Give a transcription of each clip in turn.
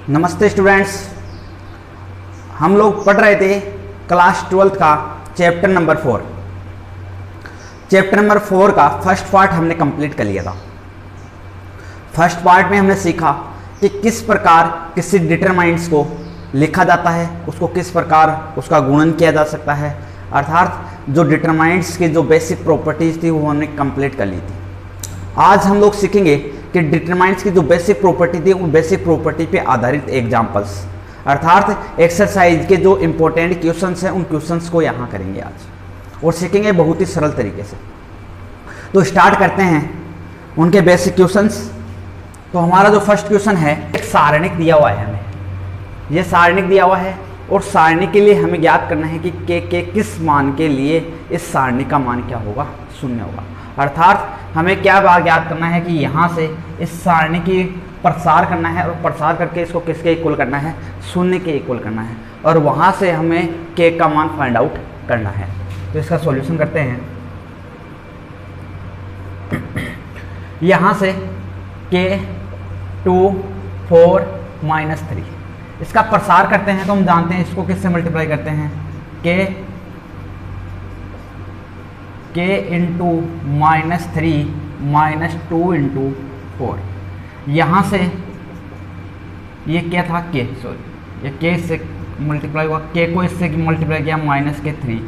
नमस्ते स्टूडेंट्स, हम लोग पढ़ रहे थे क्लास 12th का चैप्टर नंबर 4। चैप्टर नंबर 4 का फर्स्ट पार्ट हमने कंप्लीट कर लिया था। फर्स्ट पार्ट में हमने सीखा कि किस प्रकार किसी डिटरमाइंट्स को लिखा जाता है, उसको किस प्रकार उसका गुणन किया जा सकता है, अर्थात जो डिटरमाइंट्स की जो बेसिक प्रॉपर्टीज थी वो हमने कंप्लीट कर ली थी। आज हम लोग सीखेंगे कि डिटरमाइंट्स की जो बेसिक प्रॉपर्टी थी उन बेसिक प्रॉपर्टी पे आधारित एग्जांपल्स, अर्थात एक्सरसाइज के जो इंपॉर्टेंट क्वेश्चंस हैं उन क्वेश्चंस को यहाँ करेंगे आज और सीखेंगे बहुत ही सरल तरीके से। तो स्टार्ट करते हैं उनके बेसिक क्वेश्चंस। तो हमारा जो फर्स्ट क्वेश्चन है, एक सारणिक दिया हुआ है, हमें ये सारणिक दिया हुआ है और सारणी के लिए हमें ज्ञात करना है कि के किस मान के लिए इस सारणी का मान क्या होगा, शून्य होगा। अर्थात हमें क्या ज्ञात करना है कि यहाँ से इस सारणी की प्रसार करना है और प्रसार करके इसको किसके इक्वल करना है, शून्य के इक्वल करना है, और वहाँ से हमें के का मान फाइंड आउट करना है। तो इसका सॉल्यूशन करते हैं। यहाँ से के 2 4 -3 इसका प्रसार करते हैं तो हम जानते हैं इसको किससे मल्टीप्लाई करते हैं, के इंटू -3 -2 इंटू 4। यहाँ से ये क्या था, के, सॉरी, ये के से मल्टीप्लाई हुआ, के को इससे मल्टीप्लाई किया -3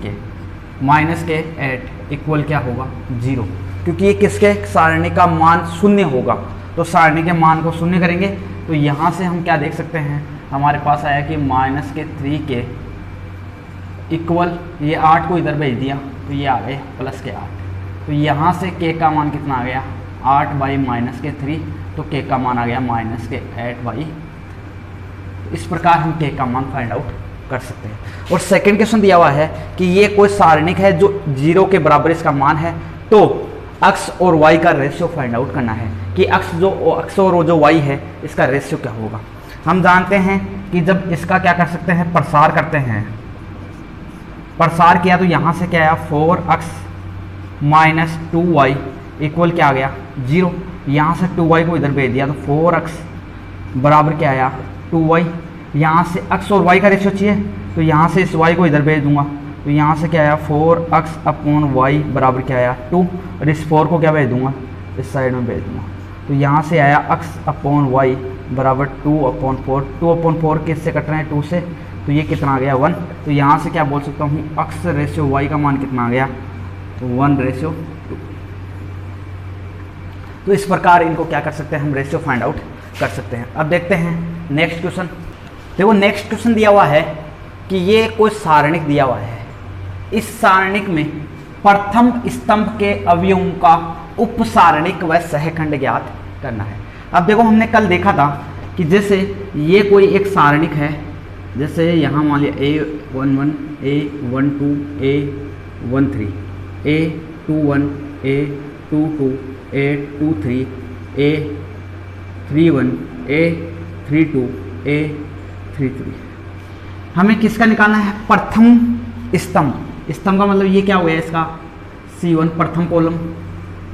के 8 इक्वल क्या होगा 0, क्योंकि ये किसके सारणी का मान शून्य होगा। तो सारणी के मान को शून्य करेंगे तो यहाँ से हम क्या देख सकते हैं, हमारे पास आया कि -3 के इक्वल, ये 8 को इधर भेज दिया तो ये आ गए +8। तो यहाँ से के का मान कितना आ गया, 8/-3, तो के का मान आ गया -8/। इस प्रकार हम के का मान फाइंड आउट कर सकते हैं। और सेकंड क्वेश्चन दिया हुआ है कि ये कोई सारणिक है जो 0 के बराबर इसका मान है, तो अक्ष और y का रेशियो फाइंड आउट करना है कि अक्ष और जो y है इसका रेशियो क्या होगा। हम जानते हैं कि जब इसका क्या कर सकते हैं, प्रसार करते हैं, प्रसार किया तो यहाँ से क्या आया 4x - 2y इक्वल क्या आ गया 0। यहाँ से 2y को इधर भेज दिया तो 4x बराबर क्या आया 2y। यहाँ से x और y का रेशियो चाहिए तो यहाँ से इस y को इधर भेज दूंगा तो यहाँ से क्या आया 4x/y बराबर क्या आया 2, और इस 4 को क्या भेज दूंगा, इस साइड में भेज दूंगा। तो यहाँ से आया x/y बराबर 2/4। 2/4 किससे कट रहे हैं, 2 से, तो ये कितना आ गया 1। तो यहाँ से क्या बोल सकता हूँ, x रेशियो y का मान कितना आ गया, तो 1:2। तो इस प्रकार इनको क्या कर सकते हैं, हम रेशियो फाइंड आउट कर सकते हैं। अब देखते हैं नेक्स्ट क्वेश्चन। देखो नेक्स्ट क्वेश्चन दिया हुआ है कि ये कोई सारणिक दिया हुआ है, इस सारणिक में प्रथम स्तंभ के अवयवों का उपसारणिक व सहखंड ज्ञात करना है। अब देखो हमने कल देखा था कि जैसे ये कोई एक सारणिक है, जैसे यहाँ मान लिया A11 A12 A13 A21 A22 A23 A31 A32 A33। हमें किसका निकालना है, प्रथम स्तंभ। स्तंभ का मतलब ये क्या हो गया इसका C1 प्रथम कॉलम,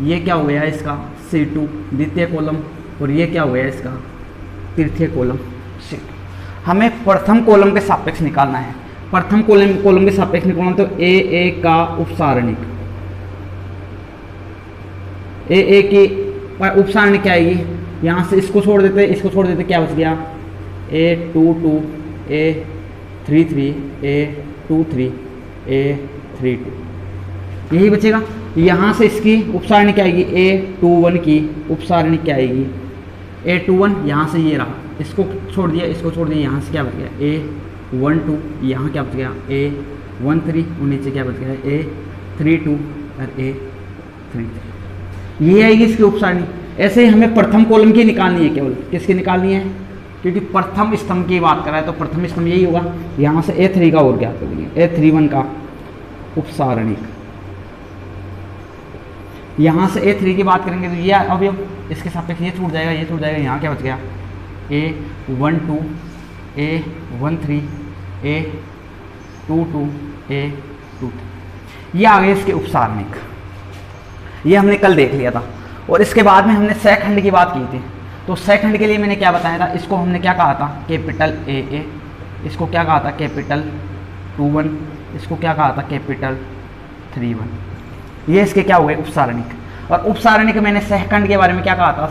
ये क्या हो गया इसका C2 द्वितीय कॉलम, और ये क्या हो गया इसका तृतीय कॉलम C2। हमें प्रथम कॉलम के सापेक्ष निकालना है। प्रथम कॉलम के सापेक्ष निकालना तो AA का उपसारणिक, AA की उपसारणिक क्या आएगी, यहाँ से इसको छोड़ देते क्या बच गया A22 A33 A23 A32, यही बचेगा। यहाँ से इसकी उपसारणी क्या आएगी, A21 की उपसारणी क्या आएगी A21, यहाँ से ये रहा, इसको छोड़ दिया, यहाँ से क्या बच गया A12, यहाँ क्या बच गया A13, और नीचे क्या बच गया A32 और A33, ये आएगी इसकी उपसारणी। ऐसे ही हमें प्रथम कॉलम की निकालनी है, केवल किसकी निकालनी है, क्योंकि प्रथम स्तंभ की बात कर रहा है तो प्रथम स्तंभ यही होगा। यहाँ से A3 का और क्या कर देंगे, A31 का उपसारणिक। यहाँ से A3 की बात करेंगे तो ये अवयव इसके सापेक्ष ये छूट जाएगा, यहाँ क्या बच गया A12 A13 A22 A23, ये आ गए इसके उपसारणिक। ये हमने कल देख लिया था। और इसके बाद में हमने सहखंड की बात की थी। तो सेकंड के लिए मैंने क्या बताया था, इसको हमने क्या कहा था, कैपिटल ए, इसको क्या कहा था, कैपिटल 21, इसको क्या कहा था, कैपिटल 31। ये इसके क्या हुए, उपसारणिक। और उपसारणिक मैंने सेकंड के बारे में क्या कहा था,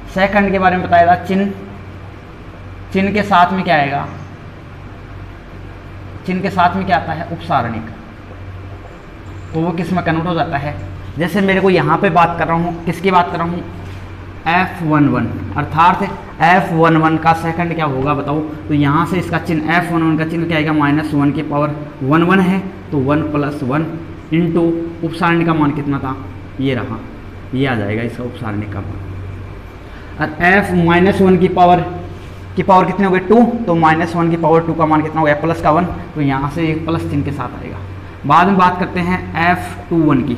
सेकंड के बारे में बताया था, चिन्ह के साथ में क्या आएगा, चिन्ह के साथ में क्या आता है, उपसारणिक। तो वो किस में कन्वर्ट हो जाता है, जैसे मेरे को यहाँ पे बात कर रहा हूँ, किसकी बात कर रहा हूँ, F11, अर्थात F11 का सेकंड क्या होगा बताओ। तो यहाँ से इसका चिन्ह F11 का चिन्ह क्या आएगा, -1 की पावर 1 है, तो 1 + 1 इंटू उपसारणिक का मान कितना था, ये रहा, ये आ जाएगा इसका उपसारणिक का मान। और F-1 की पावर कितने हो गए, 2, तो -1 की पावर 2 का मान कितना हो गया, प्लस का 1, तो यहाँ से एक प्लस चिन्ह के साथ आएगा। बाद में बात करते हैं F21 की।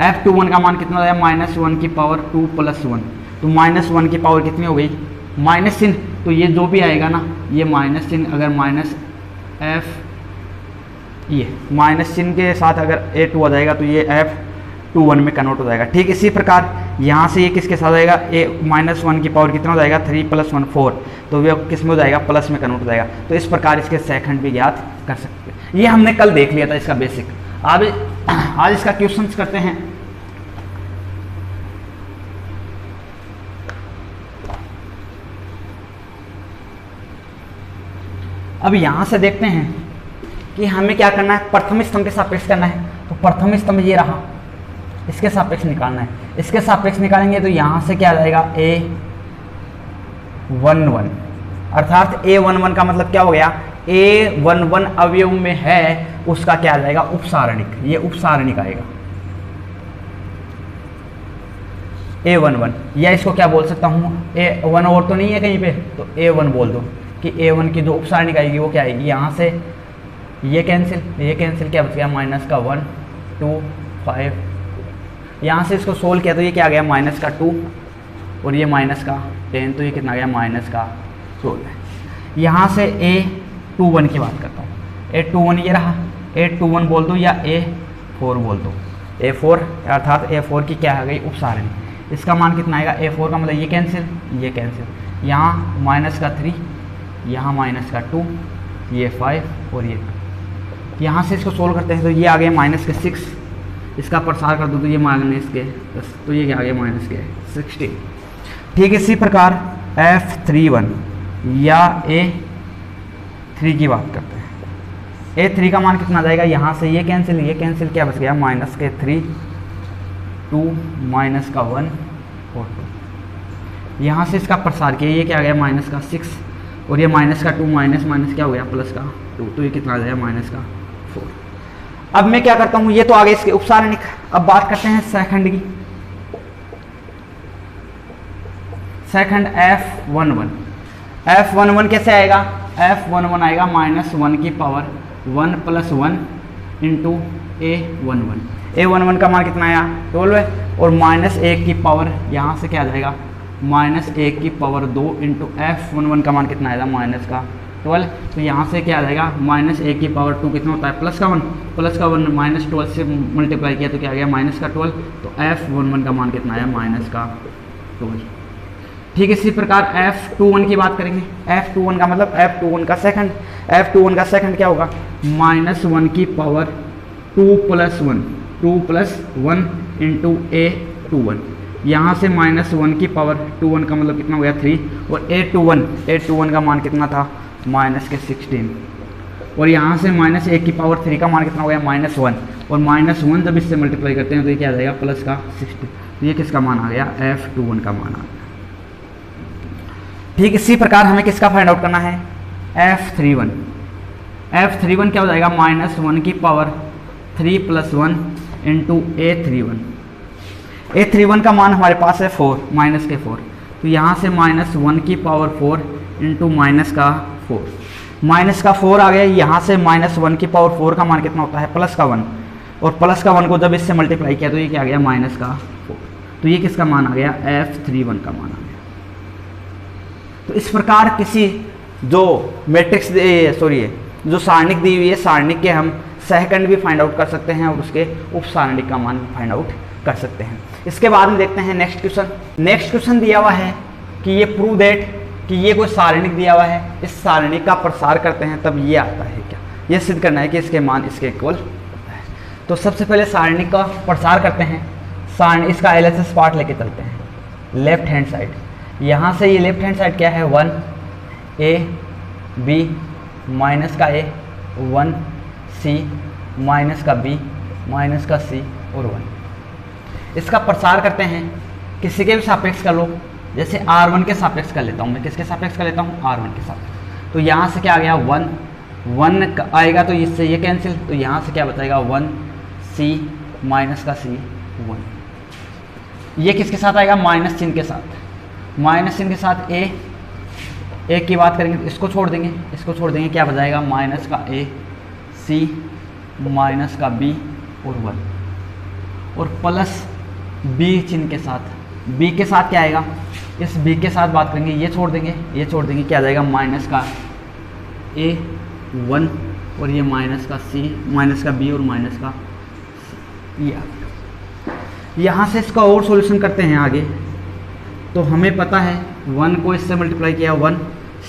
F21 का मान कितना आया, -1 की पावर 2 + 1, तो -1 की पावर कितनी हो गई, माइनस चिन्ह, तो ये जो भी आएगा ना, ये माइनस चिन्ह, अगर ये माइनस चिन्ह के साथ अगर A2 आ जाएगा तो ये F21 में कन्वर्ट हो जाएगा। ठीक इसी प्रकार यहाँ से ये किसके साथ आएगा, -1 की पावर कितना हो जाएगा, 3 + 1 4, तो ये किस में हो जाएगा, प्लस में कन्वर्ट हो जाएगा। तो इस प्रकार इसके सेकंड भी ज्ञात कर सकते हैं। ये हमने कल देख लिया था इसका बेसिक। आज इसका क्वेश्चंस करते हैं। अब यहाँ से देखते हैं कि हमें क्या करना है, प्रथम स्तंभ के सापेक्ष करना है। तो प्रथम स्तंभ ये रहा, इसके सापेक्ष निकालना है। इसके सापेक्ष निकालेंगे तो यहाँ से क्या आ जाएगा, A11, अर्थात A11 का मतलब क्या हो गया, A11 अवयव में है उसका क्या आ जाएगा, उपसारणिक, ये उपसारणिक आएगा A11, या इसको क्या बोल सकता हूँ, A1 और तो नहीं है कहीं पे, तो A1 बोल दो कि A1 की जो उपसारणिक आएगी वो क्या आएगी, यहाँ से ये कैंसिल क्या बच गया, -1 2 5, यहाँ से इसको सोल्व किया तो ये क्या आ गया, -2 और ये -10, तो ये कितना आ गया, -16। यहाँ से A21 की बात करता हूँ, A21 ये रहा, A21 बोल दो या A4 बोल दो, A4 अर्थात A4 की क्या आ गई, उपसारणिक। इसका मान कितना आएगा, A4 का मतलब ये कैंसिल, यहाँ -3, यहाँ -2, ये 5 और ये 2। यहाँ से इसको सोल्व करते हैं तो ये आ गया -6, इसका प्रसार कर दो तो ये -10, तो ये क्या आ गया, -16। ठीक इसी प्रकार F31 या A3 की बात करते हैं। A3 का मान कितना आ जाएगा, यहाँ से ये कैंसिल क्या बच गया, -3 2 -1 और 2। यहाँ से इसका प्रसार किया, ये क्या आ गया, -6 और ये -2 माइनस क्या हो गया, +2, तो ये कितना आ जाएगा, -4। अब मैं क्या करता हूँ, ये तो आगे इसके उपसारणिक। अब बात करते हैं सेकंड की। सेकंड F11 कैसे आएगा, F11 आएगा -1 की पावर 1 + 1 इंटू A11 का मान कितना आया, 12 है, और -1 की पावर यहाँ से क्या आ जाएगा, -1 की पावर 2 इंटू F11 का मान कितना आएगा, -12। तो यहाँ से क्या आ जाएगा, -1 की पावर 2 कितना होता है, +1 -12 से मल्टीप्लाई किया तो क्या आ गया, -12। तो F11 का मान कितना आया, -12। ठीक इसी प्रकार F21 की बात करेंगे। F21 का मतलब F21 का सेकंड क्या होगा, -1 की पावर 2 + 1 इंटू A21। यहाँ से -1 की पावर 21 का मतलब कितना हो गया, 3, और A21 का मान कितना था, -16, और यहाँ से -1 की पावर 3 का मान कितना हो गया, -1, और -1 जब इससे मल्टीप्लाई करते हैं तो ये क्या आ जाएगा, +16। तो ये किसका मान आ गया, F21 का मान आ गया। ठीक इसी प्रकार हमें किसका फाइंड आउट करना है, F31 क्या हो जाएगा, -1 की पावर 3 + 1 इंटू A31 का मान हमारे पास है 4, -4, तो यहाँ से -1 की पावर 4 इंटू -4 आ गया। यहाँ से -1 की पावर 4 का मान कितना होता है, +1, और +1 को जब इससे मल्टीप्लाई किया तो ये क्या आ गया, -4। तो ये किसका मान आ गया, F31 का मान आ गया। तो इस प्रकार किसी जो मैट्रिक्स जो सारणिक दी हुई है, सारणिक के हम सेकंड भी फाइंड आउट कर सकते हैं और उसके उपसारणिक का मान फाइंड आउट कर सकते हैं। इसके बाद में देखते हैं नेक्स्ट क्वेश्चन। नेक्स्ट क्वेश्चन दिया हुआ है कि ये प्रूव दैट कि ये कोई सारणिक दिया हुआ है, इस सारणिक का प्रसार करते हैं तब ये आता है क्या, ये सिद्ध करना है कि इसके मान इसके इक्वल होता है। तो सबसे पहले सारणिक का प्रसार करते हैं। सारणी इसका LHS पार्ट लेके चलते हैं लेफ्ट हैंड साइड। यहाँ से ये लेफ्ट हैंड साइड क्या है 1 A B माइनस का A 1 C माइनस का B माइनस का C और 1। इसका प्रसार करते हैं किसी के भी सापेक्ष कर लो, जैसे R1 के सापेक्ष कर लेता हूँ मैं। किसके सापेक्ष कर लेता हूँ? R1 के सापेक्ष। तो यहाँ से क्या आ गया 1 आएगा तो इससे ये कैंसिल, तो यहाँ से क्या बचाएगा 1 C माइनस का C 1। ये किसके साथ आएगा? माइनस चिन्ह के साथ। माइनस चिन्ह के साथ A की बात करेंगे तो इसको छोड़ देंगे, इसको छोड़ देंगे, क्या बचाएगा माइनस का A C माइनस का B और 1 और प्लस B चिन्ह के साथ। B के साथ क्या आएगा? इस B के साथ बात करेंगे, ये छोड़ देंगे, ये छोड़ देंगे, क्या आ जाएगा माइनस का A 1 और ये माइनस का C माइनस का B और माइनस का C, ये आ गया। यहाँ से इसका और सॉल्यूशन करते हैं आगे। तो हमें पता है 1 को इससे मल्टीप्लाई किया 1,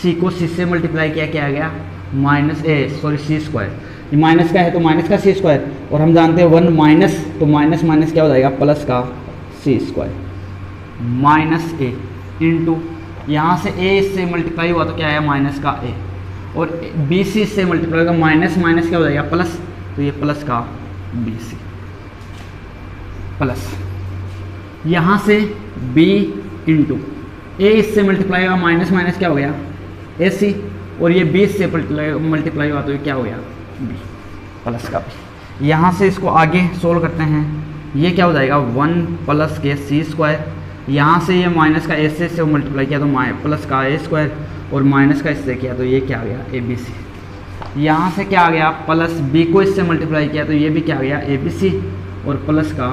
C को C से मल्टीप्लाई किया, क्या आ गया माइनस C स्क्वायर। ये माइनस का है तो माइनस का C स्क्वायर, और हम जानते हैं 1 माइनस, तो माइनस माइनस क्या हो जाएगा प्लस का C square minus A into यहाँ से A इससे मल्टीप्लाई हुआ तो क्या आया माइनस का A, और BC इससे मल्टीप्लाई होगा माइनस माइनस क्या हो जाएगा प्लस, तो ये प्लस का BC प्लस यहाँ से B इंटू A इससे मल्टीप्लाई होगा माइनस माइनस क्या हो गया AC, और ये 20 से मल्टीप्लाई हुआ तो ये क्या हो गया B प्लस का B। यहाँ से इसको आगे सोल्व करते हैं, ये क्या हो जाएगा 1 प्लस के C स्क्वायर, यहाँ से ये माइनस का AC से मल्टीप्लाई किया तो प्लस का A स्क्वायर, और माइनस का इससे किया तो ये क्या आ गया ABC। यहाँ से क्या आ गया प्लस B को इससे मल्टीप्लाई किया तो ये भी क्या आ गया ABC और प्लस का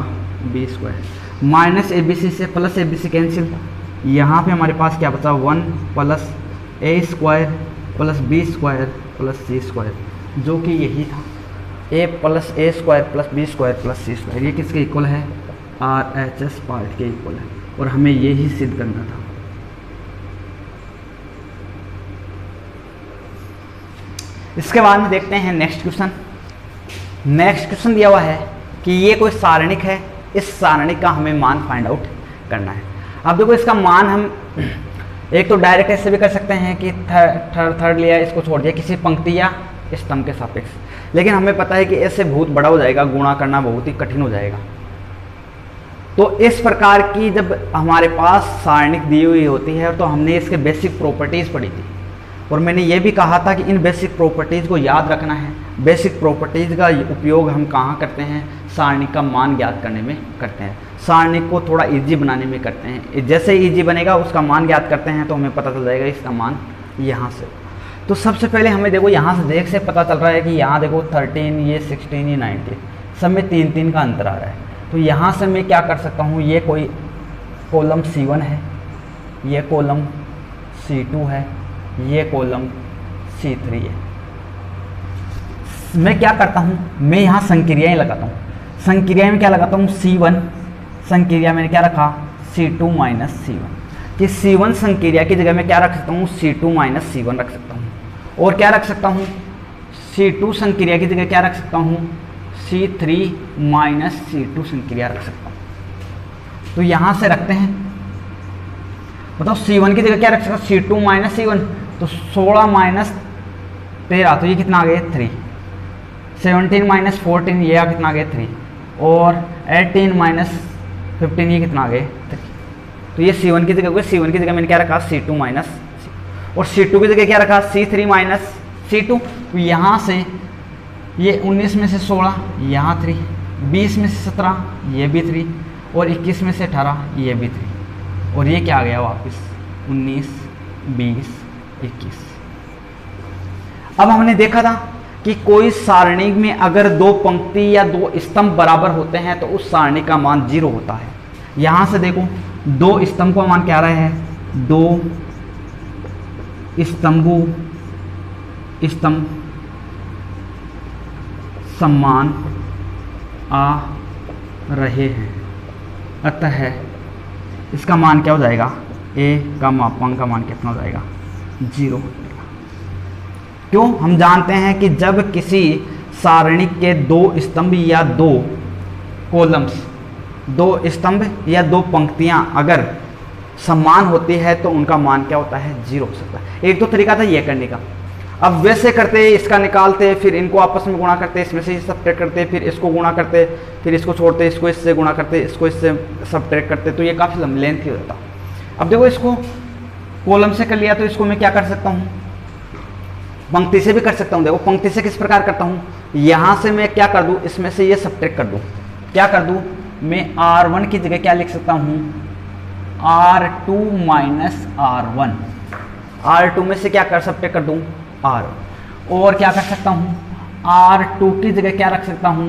B स्क्वायर। माइनस ABC से प्लस ABC कैंसिल, यहाँ पे हमारे पास क्या बचा 1 plus A square plus B square plus C square, जो कि यही था A plus A square plus B square plus C square. ये किसके इक्वल है? RHS पार्ट के इक्वल है, और हमें ये ही सिद्ध करना था। इसके बाद में देखते हैं नेक्स्ट क्वेश्चन। नेक्स्ट क्वेश्चन दिया हुआ है कि ये कोई सारणिक है, इस सारणिक का हमें मान फाइंड आउट करना है। अब देखो इसका मान हम एक तो डायरेक्ट ऐसे भी कर सकते हैं कि थर्ड लिया, इसको छोड़ दिया किसी पंक्ति या स्तंभ के सापेक्ष, लेकिन हमें पता है कि ऐसे बहुत बड़ा हो जाएगा, गुणा करना बहुत ही कठिन हो जाएगा। तो इस प्रकार की जब हमारे पास सारणिक दी हुई होती है तो हमने इसके बेसिक प्रॉपर्टीज़ पढ़ी थी, और मैंने ये भी कहा था कि इन बेसिक प्रॉपर्टीज़ को याद रखना है। बेसिक प्रॉपर्टीज़ का उपयोग हम कहाँ करते हैं? सारणिक का मान ज्ञात करने में करते हैं, सारणिक को थोड़ा इजी बनाने में करते हैं। जैसे इजी बनेगा उसका मान ज्ञात करते हैं तो हमें पता चल जाएगा इसका मान यहाँ से। तो सबसे पहले हमें देखो यहाँ से देख से पता चल रहा है कि यहाँ देखो 13, ये 16, ये 19, सब में 3-3 का अंतर आ रहा है। तो यहाँ से मैं क्या कर सकता हूँ, ये कोई कॉलम C1 है, ये कॉलम C2 है, ये कॉलम C3 है। मैं क्या करता हूँ, मैं यहाँ संक्रियाएं लगाता हूँ। संक्रिया में क्या लगाता हूँ C1, संक्रिया मैंने क्या रखा C2 माइनस C1, कि C1 संक्रिया की जगह में क्या रख सकता हूँ C2 माइनस C1 रख सकता हूँ, और क्या रख सकता हूँ C2 संक्रिया की जगह क्या रख सकता हूँ C3 माइनस C2 संक्रिया रख सकता हूँ। तो यहाँ से रखते हैं, बताओ C1 की जगह क्या रख सकता हूँ C2 माइनस C1, तो 16 माइनस 13 तो ये कितना आ गया 3, 17 माइनस 14 ये कितना आ गया 3, और 18 माइनस 15 ये कितना आ गया 3। तो ये C1 की जगह, C1 की जगह मैंने क्या रखा C2 माइनस C, और C2 की जगह क्या रखा C3 माइनस C2। तो यहाँ से ये 19 में से 16 यहाँ 3, 20 में से 17 ये भी 3, और 21 में से 18 ये भी 3, और ये क्या आ गया वापस 19, 20, 21। अब हमने देखा था कि कोई सारणी में अगर दो पंक्ति या दो स्तंभ बराबर होते हैं तो उस सारणी का मान 0 होता है। यहाँ से देखो दो स्तंभ का मान क्या आ रहा है, दो स्तंभ समान आ रहे हैं। अतः इसका मान क्या हो जाएगा, ए का मापांक का मान कितना हो जाएगा, 0 हो जाएगा। क्यों, हम जानते हैं कि जब किसी सारणी के 2 स्तंभ या 2 कॉलम्स, 2 स्तंभ या 2 पंक्तियां अगर समान होती है तो उनका मान क्या होता है, 0 हो सकता है। एक तो तरीका था ये करने का। अब वैसे करते, इसका निकालते, फिर इनको आपस में गुणा करते, इसमें से सब्ट्रैक्ट करते, फिर इसको गुणा करते, फिर इसको छोड़ते, इसको इससे गुणा करते, इसको इससे सब्ट्रैक्ट करते, तो ये काफ़ी लेंथी हो जाता। अब देखो इसको कॉलम से कर लिया तो इसको मैं क्या कर सकता हूँ, पंक्ति से भी कर सकता हूँ। देखो पंक्ति से किस प्रकार करता हूँ, यहाँ से मैं क्या कर दूँ, इसमें से ये सब्ट्रैक्ट कर दूँ। क्या कर दूँ, मैं R1 की जगह क्या लिख सकता हूँ, R2 माइनस R1। R2 में से क्या कर सब्ट्रैक्ट कर दूँ, R1। और क्या कर सकता हूँ, R2 की जगह क्या रख सकता हूँ,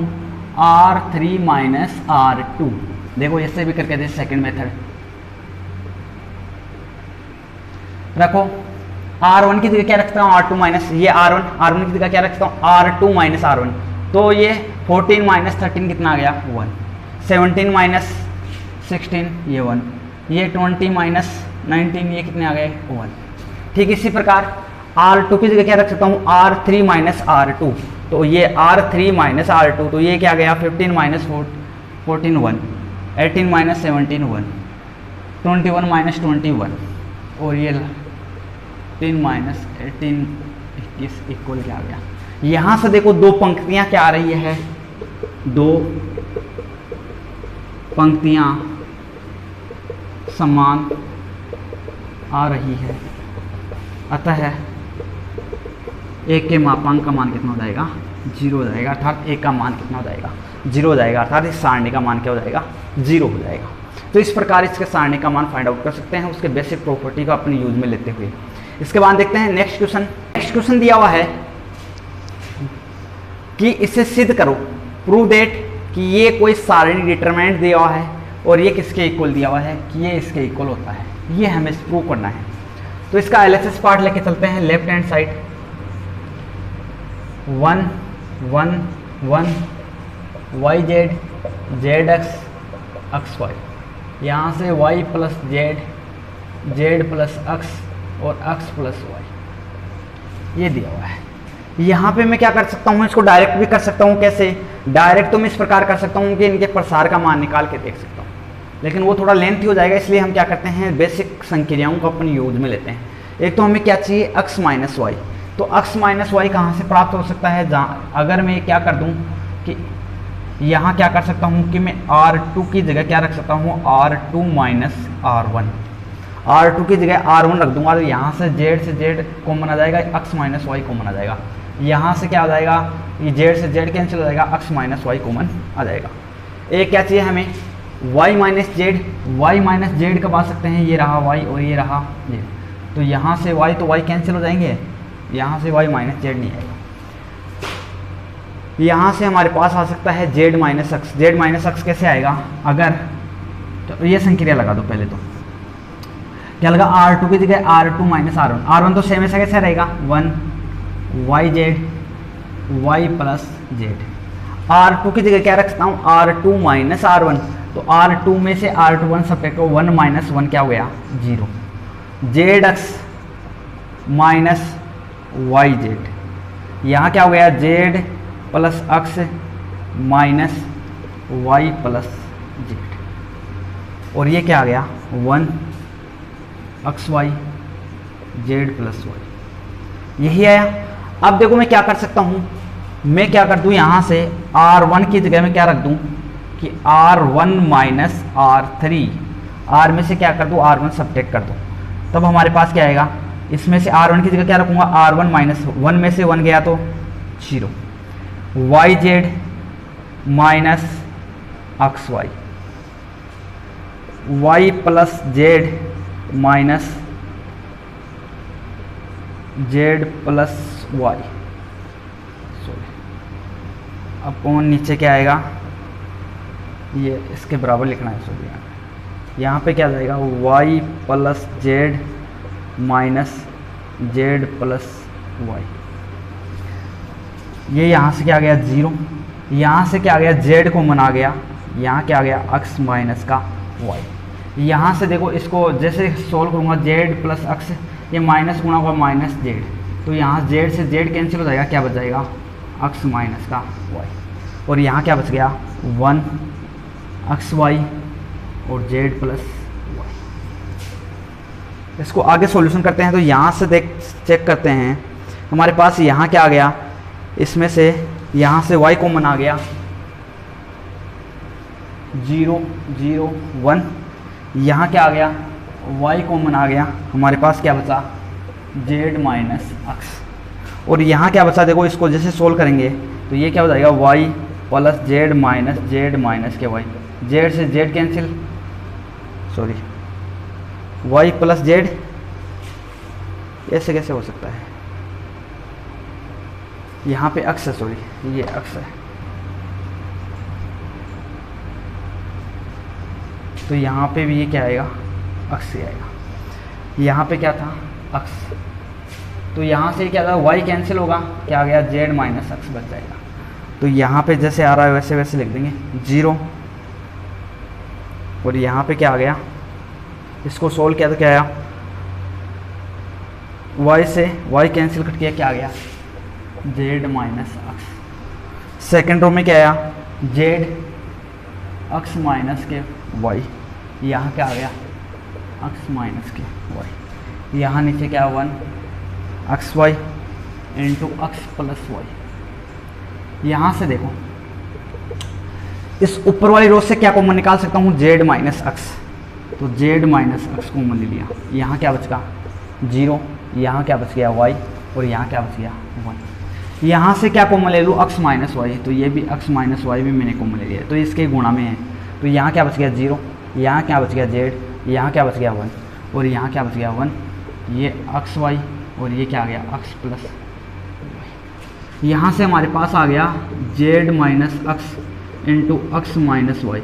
R3 माइनस R2। देखो इससे भी करके दे, सेकेंड मेथड रखो। R1 की जगह क्या रखता हूँ, R2 माइनस ये R1 की जगह क्या रखता हूँ, R2 माइनस R1। तो ये 14 माइनस 13 कितना आ गया, 1। 17 माइनस 16 ये 1। ये 20 माइनस 19 ये कितने आ गए, 1। ठीक इसी प्रकार R2 की जगह क्या रख सकता हूँ, R3 माइनस R2। तो ये R3 माइनस R2, तो ये क्या गया, 15 माइनस 14 1। 18 माइनस 17 1। 21 माइनस 21। और ये 10 माइनस 18 21 इक्वल क्या आ गया। यहाँ से देखो 2 पंक्तियाँ क्या आ रही है, 2 पंक्तियाँ समान आ रही है। अतः एक के मापांक का मान कितना हो जाएगा, 0 हो जाएगा। अर्थात एक का मान कितना हो जाएगा, 0 हो जाएगा। अर्थात इस सारणी का मान क्या हो जाएगा, 0 हो जाएगा। तो इस प्रकार इसके सारणी का मान फाइंड आउट कर सकते हैं, उसके बेसिक प्रॉपर्टी को अपने यूज में लेते हुए। इसके बाद देखते हैं नेक्स्ट क्वेश्चन। नेक्स्ट क्वेश्चन दिया हुआ है कि इसे सिद्ध करो, प्रूव दैट, कि ये कोई सारणी डिटरमिनेंट दिया हुआ है और ये किसके इक्वल दिया हुआ है, कि ये इसके इक्वल होता है। ये हमें प्रूव करना है। तो इसका एलएचएस पार्ट लेके चलते हैं। Left hand side 1 1 1 Y Z Z X Y, यहाँ से y plus Z Z plus X और x प्लस वाई ये दिया हुआ है। यहाँ पे मैं क्या कर सकता हूँ, इसको डायरेक्ट भी कर सकता हूँ। कैसे डायरेक्ट, तो मैं इस प्रकार कर सकता हूँ कि इनके प्रसार का मान निकाल के देख सकता हूँ, लेकिन वो थोड़ा लेंथी हो जाएगा। इसलिए हम क्या करते हैं, बेसिक संक्रियाओं को अपने यूज में लेते हैं। एक तो हमें क्या चाहिए, x माइनस वाई। तो x माइनस वाई कहाँ से प्राप्त हो सकता है, जहाँ अगर मैं क्या कर दूँ कि यहाँ क्या कर सकता हूँ कि मैं R2 की जगह क्या रख सकता हूँ, R2 माइनस R1। R2 की जगह R1 रख दूंगा तो यहाँ से z कॉमन आ जाएगा, x माइनस वाई कॉमन आ जाएगा। यहाँ से क्या आ जाएगा, ये z से z कैंसिल हो जाएगा, x माइनस वाई कॉमन आ जाएगा। एक क्या चाहिए हमें, y minus Z. y minus Z कब आ सकते हैं, ये रहा y और ये रहा z। तो यहाँ से y तो y कैंसिल हो जाएंगे, यहाँ से y माइनस जेड नहीं आएगा। यहाँ से हमारे पास आ सकता है z minus x. Z minus x कैसे आएगा, अगर तो ये संक्रिया लगा दो। पहले तो क्या लगा, R2 की जगह R2 माइनस R1। R1 तो सेम ऐसा कैसे रहेगा, 1 Y Z Y plus Z. R2 की जगह क्या रख सकता हूँ, R2 माइनस R1। तो R2 में से R2 1 सब्ट्रैक्ट करो, 1 माइनस 1 क्या हो गया, 0। Z X minus Y Z, यहाँ क्या हो गया, Z plus X minus Y plus Z. और ये क्या आ गया, 1 X Y Z plus Y, यही आया। अब देखो मैं क्या कर सकता हूँ, मैं क्या कर दूँ, यहाँ से R1 की जगह में क्या रख दूँ कि R1 माइनस R3। R में से क्या कर दूँ, R1 सब्ट्रैक्ट कर दूँ। तब हमारे पास क्या आएगा, इसमें से R1 की जगह क्या रखूँगा, R1 माइनस 1 में से 1 गया तो 0। Y Z minus X Y, Y plus Z minus Z plus Y. अब कौन नीचे क्या आएगा, ये इसके बराबर लिखना है। सॉरी यहाँ पे क्या जाएगा, Y plus Z minus Z plus Y. ये यहाँ से क्या आ गया, 0। यहाँ से क्या आ गया, जेड कॉमन आ गया। यहाँ क्या आ गया, एक्स माइनस का वाई। यहाँ से देखो इसको जैसे सोल्व करूँगा जेड प्लस अक्स, ये माइनस गुणा होगा माइनस जेड, तो यहाँ जेड से जेड कैंसिल हो जाएगा, क्या बच जाएगा अक्स माइनस का वाई, और यहाँ क्या बच गया 1 अक्स वाई और जेड प्लस वाई। इसको आगे सॉल्यूशन करते हैं, तो यहाँ से चेक करते हैं हमारे पास यहाँ क्या आ गया, इसमें से यहाँ से y कॉमन आ गया 0 0 1, यहाँ क्या आ गया y कॉमन आ गया, हमारे पास क्या बचा z माइनस अक्स, और यहाँ क्या बचा देखो, इसको जैसे सोल्व करेंगे तो ये क्या हो जाएगा y प्लस जेड माइनस के y, जेड से Z cancel, sorry y plus Z, ऐसे कैसे हो सकता है, यहाँ पे अक्स है, सॉरी ये अक्स है, तो यहाँ पे भी ये क्या आएगा अक्स ही आएगा, यहाँ पे क्या था अक्स, तो यहाँ से क्या था y कैंसिल होगा, क्या आ गया z माइनस अक्स बच जाएगा, तो यहाँ पे जैसे आ रहा है वैसे वैसे लिख देंगे 0, और यहाँ पे क्या आ गया, इसको सोल्व किया तो क्या आया y से y कैंसिल कट किया, क्या आ गया z माइनस अक्स। सेकेंड रो में क्या आया z अक्स माइनस के y, यहाँ क्या आ गया अक्स माइनस के y, यहाँ नीचे क्या 1 अक्स वाई इंटू अक्स प्लस वाई। यहाँ से देखो इस ऊपर वाली रो से क्या कॉमन निकाल सकता हूँ z माइनस अक्स, तो z माइनस अक्स कॉमन ले लिया, यहाँ क्या बचेगा 0, यहाँ क्या बच गया y, और यहाँ क्या बच गया 1। यहाँ से क्या कॉमन ले लूँ अक्स माइनस वाई, तो ये भी अक्स माइनस वाई भी मैंने कॉमन ले लिया, तो इसके गुणा में है, तो यहाँ क्या बच गया 0, यहाँ क्या बच गया z, यहाँ क्या बच गया 1, और यहाँ क्या बच गया 1, ये अक्स वाई और ये क्या आ गया अक्स प्लस वाई। यहाँ से हमारे पास आ गया z माइनस अक्स इंटू अक्स माइनस वाई।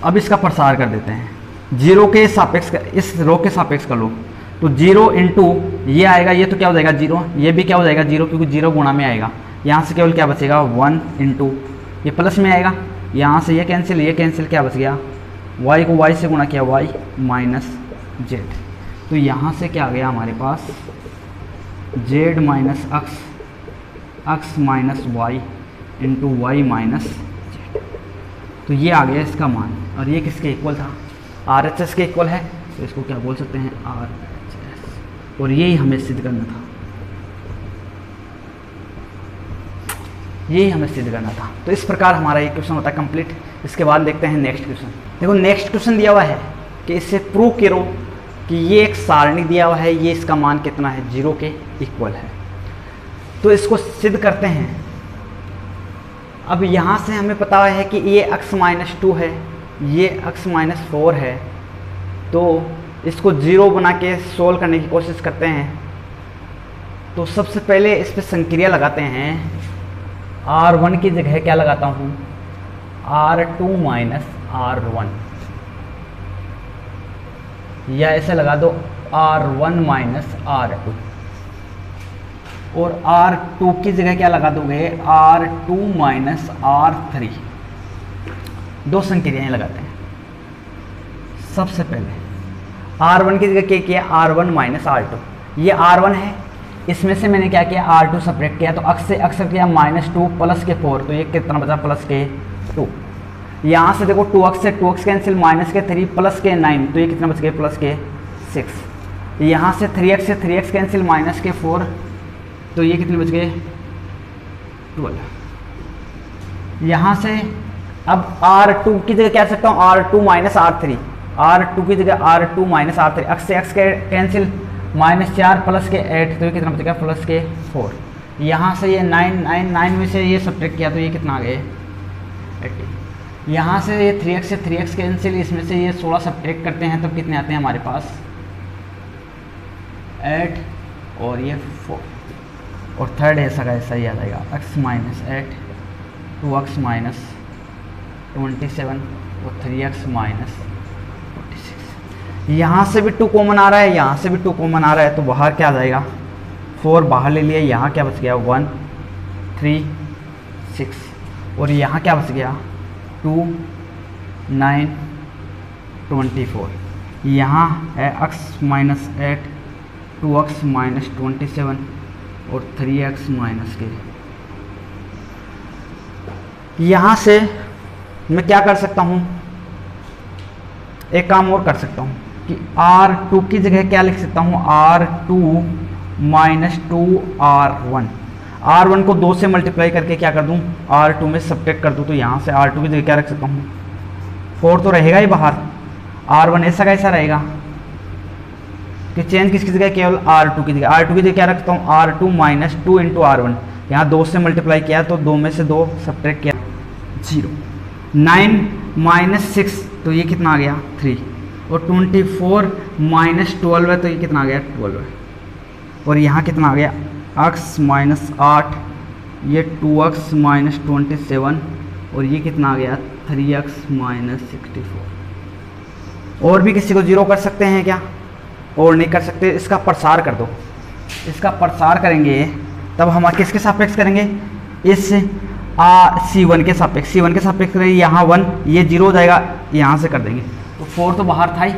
अब इसका प्रसार कर देते हैं, 0 के सापेक्ष का, इस रो के सापेक्ष कर लो, तो 0 इंटू ये आएगा, ये तो क्या हो जाएगा 0, ये भी क्या हो जाएगा 0 क्योंकि 0 गुणा में आएगा, यहाँ से केवल क्या बचेगा 1 इंटू ये प्लस में आएगा, यहाँ से ये कैंसिल क्या बच गया y को y से गुणा किया y माइनस जेड, तो यहाँ से क्या आ गया हमारे पास z minus X minus Y into Y minus Z, तो ये आ गया इसका मान, और ये किसके इक्वल था RHS के इक्वल है, तो इसको क्या बोल सकते हैं RHS, और यही हमें सिद्ध करना था, यही हमें सिद्ध करना था। तो इस प्रकार हमारा ये क्वेश्चन होता है कंप्लीट। इसके बाद देखते हैं नेक्स्ट क्वेश्चन। देखो नेक्स्ट क्वेश्चन दिया हुआ है कि इससे प्रूव करो कि ये एक सारणी दिया हुआ है, ये इसका मान कितना है 0 के इक्वल है, तो इसको सिद्ध करते हैं। अब यहाँ से हमें पता है कि ये x माइनस 2 है, ये x माइनस 4 है, तो इसको 0 बना के सोल्व करने की कोशिश करते हैं। तो सबसे पहले इस पर संक्रिया लगाते हैं, R1 की जगह क्या लगाता हूँ R2 माइनस R1, या ऐसे लगा दो R1 माइनस R2, और R2 की जगह क्या लगा दोगे R2 माइनस R3। दो संक्रियाएं लगाते हैं। सबसे पहले R1 की जगह क्या किया R1 माइनस R2, ये R1 है, इसमें से मैंने क्या किया R2 सब्ट्रैक्ट किया, तो अक्स से अक्स किया -2 प्लस के 4, तो ये कितना बचा प्लस के 2। यहाँ से देखो 2x से 2x कैंसिल, माइनस के 3 प्लस के 9, तो ये कितना बच गया प्लस के 6। यहाँ से 3x से 3x कैंसिल, माइनस के 4, तो ये कितने बच गए 12। यहाँ से अब R2 की जगह क्या सकता हूँ R2 माइनस R3, R2 की जगह R2 माइनस R3, x से x कैंसिल, -4 प्लस के 8, तो ये कितना बचेगा प्लस के 4। यहाँ से ये 9 में से ये सब्ट्रैक्ट किया, तो ये कितना आ गए 80। यहाँ से ये 3x से 3x कैंसिल, इसमें से ये 16 सब्ट्रैक्ट करते हैं, तब कितने आते हैं हमारे पास 8 और ये 4, और थर्ड ऐसा का ऐसा ही आ जाएगा x माइनस 8, 2x माइनस 27 और 3x माइनस 46। यहाँ से भी 2 कॉमन आ रहा है, यहाँ से भी 2 कॉमन आ रहा है, तो बाहर क्या आ जाएगा 4 बाहर ले लिया, यहाँ क्या बच गया 1 3 6, और यहाँ क्या बच गया 2 9 24, यहाँ है x माइनस 8, 2x माइनस 27 और 3x माइनस के। यहाँ से मैं क्या कर सकता हूँ, एक काम और कर सकता हूँ कि R2 की जगह क्या लिख सकता हूँ, R2 माइनस 2R1। R1 को 2 से मल्टीप्लाई करके क्या कर दूँ, R2 में सब्ट्रैक्ट कर दूँ, तो यहाँ से R2 की जगह क्या रख सकता हूँ, 4 तो रहेगा ही बाहर, R1 ऐसा कैसा रहेगा कि चेंज किसकी जगह, केवल R2 की जगह। R2 की जगह क्या रखता हूँ, R2 माइनस 2 इंटू R1, यहाँ 2 से मल्टीप्लाई किया तो 2 में से 2 सब्ट्रैक्ट किया, 0। 9 माइनस 6 तो ये कितना आ गया, 3, और 24 माइनस 12 है तो ये कितना आ गया, 12 है। और यहाँ कितना आ गया, x माइनस 8, ये 2x माइनस 27 और ये कितना आ गया, 3x माइनस 64। और भी किसी को जीरो कर सकते हैं क्या, और नहीं कर सकते, इसका प्रसार कर दो। इसका प्रसार करेंगे तब हम किसके सापेक्ष करेंगे, इस C1 के सापेक्ष, C1 के सापेक्ष करेंगे, यहाँ 1, ये 0 हो जाएगा, यहाँ से कर देंगे तो 4 तो बाहर था ही।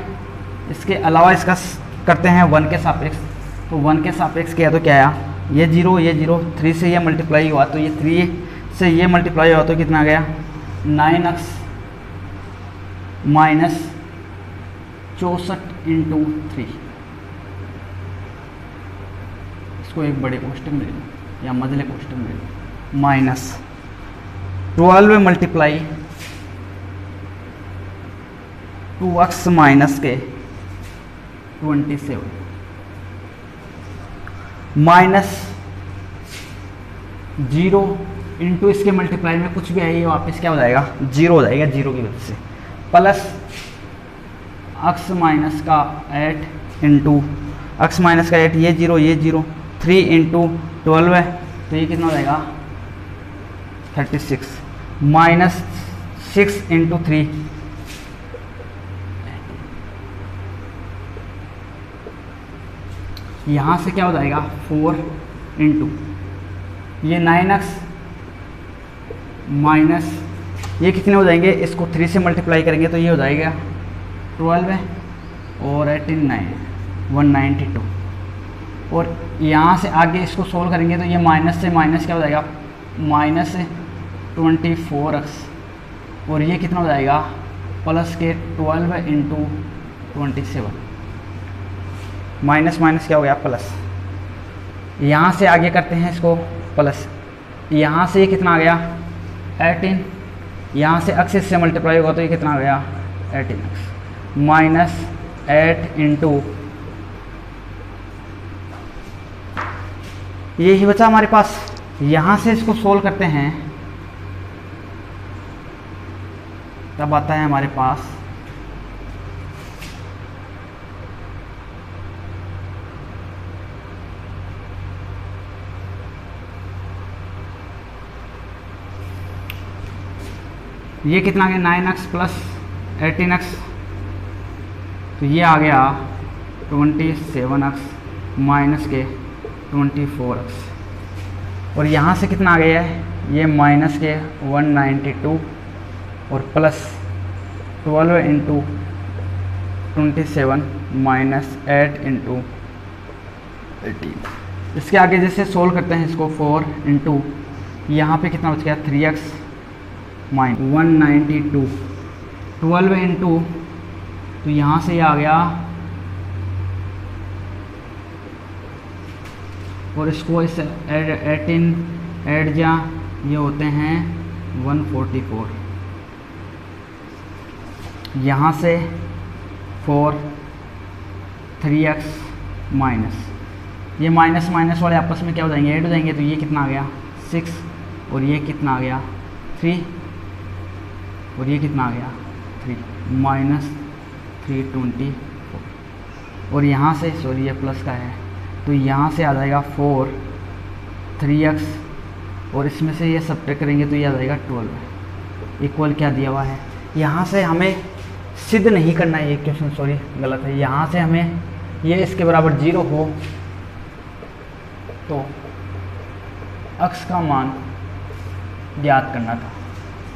इसके अलावा इसका करते हैं 1 के सापेक्ष, तो 1 के सापेक्ष किया तो क्या आया, ये 0 ये 0, 3 से ये मल्टीप्लाई हुआ तो ये 3 से ये मल्टीप्लाई हुआ तो कितना आ गया, 9x माइनस 64 इंटू 3। इसको एक बड़े कोष्टक में ले लो या मझले कोष्टक में ले लो, माइनस 12 मल्टीप्लाई 2x माइनस के 27 माइनस 0 इंटू इसके मल्टीप्लाई में कुछ भी है ये वापस क्या हो जाएगा, 0 हो जाएगा, 0 की वजह से, प्लस x माइनस का 8 इंटू x माइनस का 8, ये 0 ये 0, 3 इंटू 12 है तो ये कितना हो जाएगा, 36 माइनस 6 इंटू 3, यहाँ से क्या हो जाएगा, 4 इंटू ये 9x माइनस ये कितने हो जाएंगे, इसको 3 से मल्टीप्लाई करेंगे तो ये हो जाएगा 12 है और 18 192। और यहाँ से आगे इसको सोल्व करेंगे तो ये माइनस से माइनस क्या हो जाएगा, माइनस 24x और ये कितना हो जाएगा, प्लस के 12 इंटू 27, माइनस माइनस क्या हो गया, प्लस। यहाँ से आगे करते हैं इसको प्लस, यहाँ से ये कितना आ गया, 18, यहाँ से एक्सिस से मल्टीप्लाई होगा तो ये कितना आ गया, 18x माइनस 8 इंटू यही बचा हमारे पास। यहाँ से इसको सोल्व करते हैं तब आता है हमारे पास ये कितना आ गया, 9x प्लस 18x तो ये आ गया 27x माइनस के 24x और यहाँ से कितना आ गया है, ये माइनस के 192 और प्लस 12 इंटू 27 माइनस 8 इंटू 18। इसके आगे जैसे सोल्व करते हैं इसको 4 इंटू यहाँ पे कितना बच गया, 3x माइनस 192, 12 इंटू तो यहाँ से ये आ गया और इसको इस 18 ऐड जा ये होते हैं 144, यहाँ से 4 3x माइनस ये माइनस माइनस वाले आपस में क्या हो जाएंगे, ऐड हो जाएंगे तो ये कितना आ गया 6 और ये कितना आ गया 3 और ये कितना आ गया 3 माइनस 324 और यहाँ से सॉरी ये प्लस का है तो यहाँ से आ जाएगा 4 3x और इसमें से ये सब्ट्रैक्ट करेंगे तो ये आ जाएगा 12 इक्वल क्या दिया हुआ है। यहाँ से हमें सिद्ध नहीं करना है, ये क्वेश्चन सॉरी गलत है, यहाँ से हमें ये इसके बराबर 0 हो तो x का मान ज्ञात करना था।